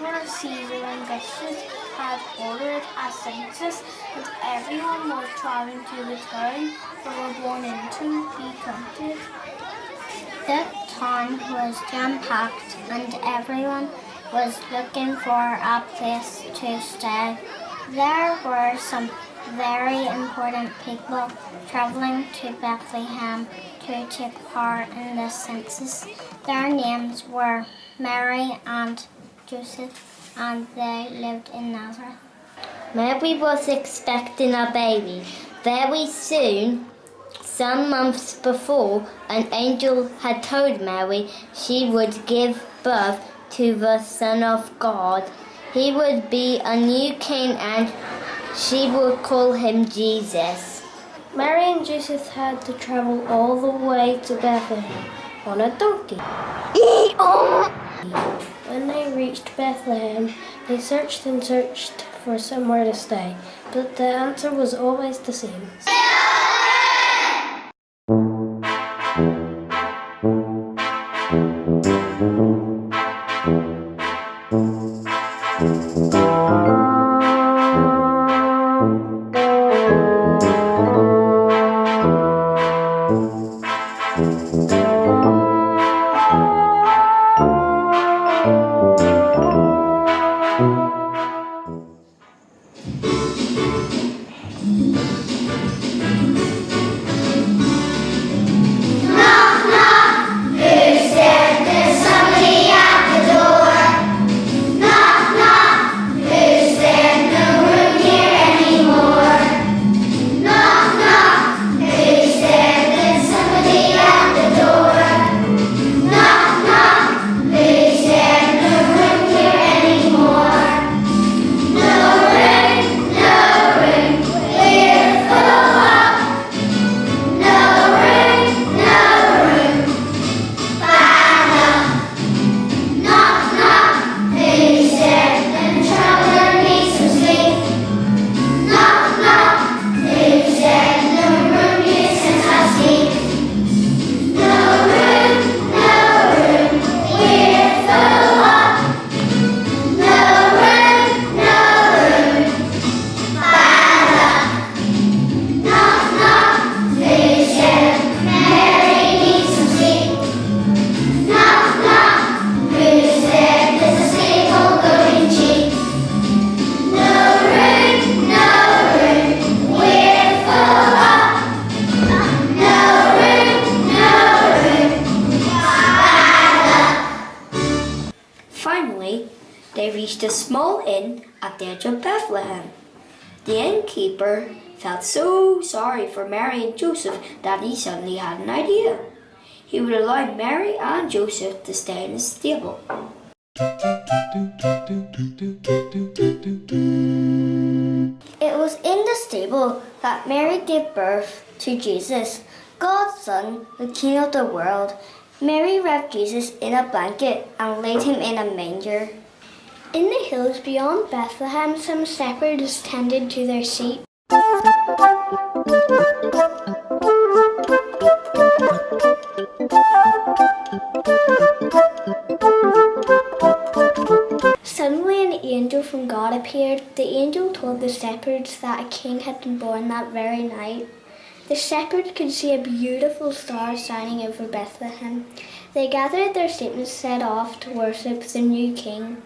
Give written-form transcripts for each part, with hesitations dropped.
Emperor Caesar and Augustus had ordered a census, and everyone was traveling to the town they were born into be counted. The town was jam-packed and everyone was looking for a place to stay. There were some very important people traveling to Bethlehem to take part in the census. Their names were Mary and Joseph, and they lived in Nazareth. Mary was expecting a baby very soon. Some months before, an angel had told Mary she would give birth to the Son of God. He would be a new king and she would call him Jesus. Mary and Joseph had to travel all the way to Bethlehem on a donkey. When they reached Bethlehem, they searched and searched for somewhere to stay, but the answer was always the same. Finally, they reached a small inn at the edge of Bethlehem. The innkeeper felt so sorry for Mary and Joseph that he suddenly had an idea. He would allow Mary and Joseph to stay in his stable. It was in the stable that Mary gave birth to Jesus, God's Son, the King of the world. Mary wrapped Jesus in a blanket and laid him in a manger. In the hills beyond Bethlehem, some shepherds tended to their sheep. Suddenly an angel from God appeared. The angel told the shepherds that a king had been born that very night. The shepherds could see a beautiful star shining over Bethlehem. They gathered their sheep and set off to worship the new king.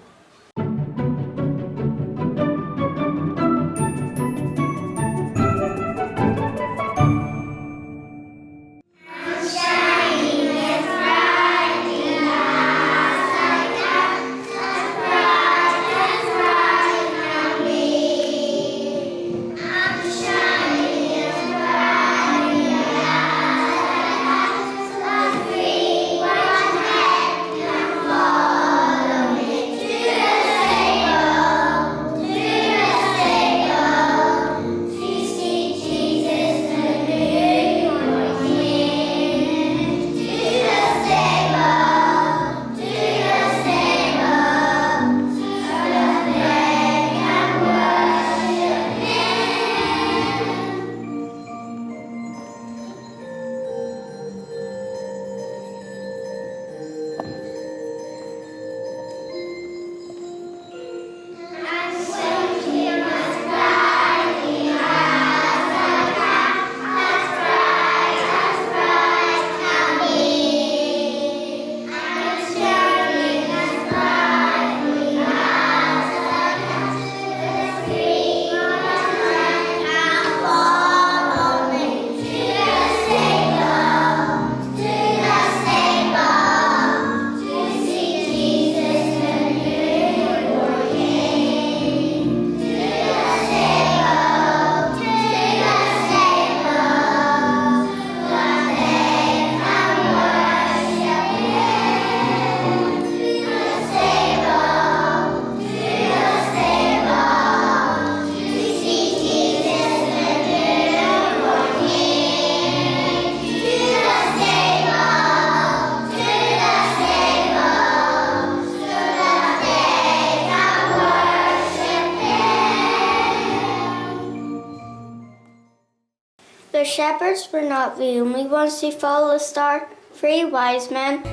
The shepherds were not the only ones to follow the star. 3 wise men,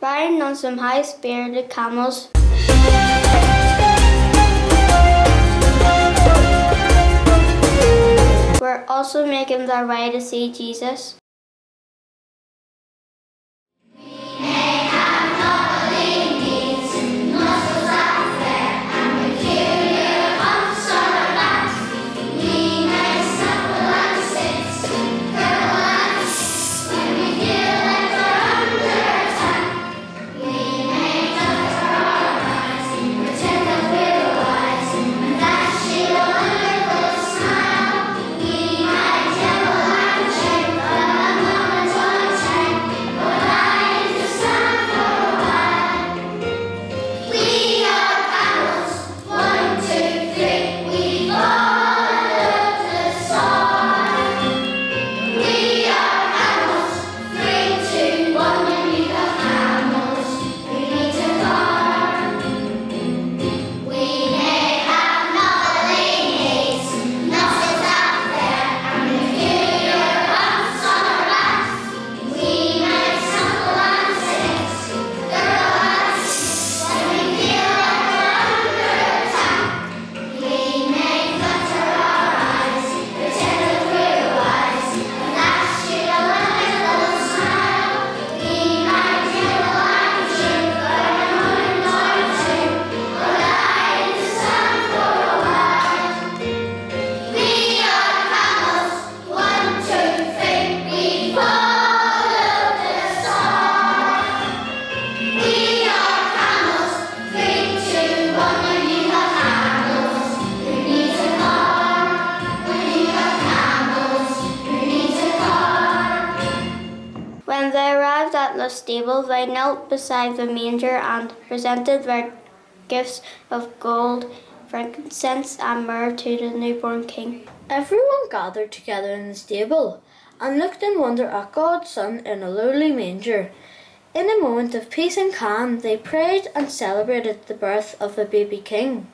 riding on some high-spirited camels, were also making their way to see Jesus. When they arrived at the stable, they knelt beside the manger and presented their gifts of gold, frankincense, and myrrh to the newborn king. Everyone gathered together in the stable and looked in wonder at God's Son in a lowly manger. In a moment of peace and calm, they prayed and celebrated the birth of the baby king.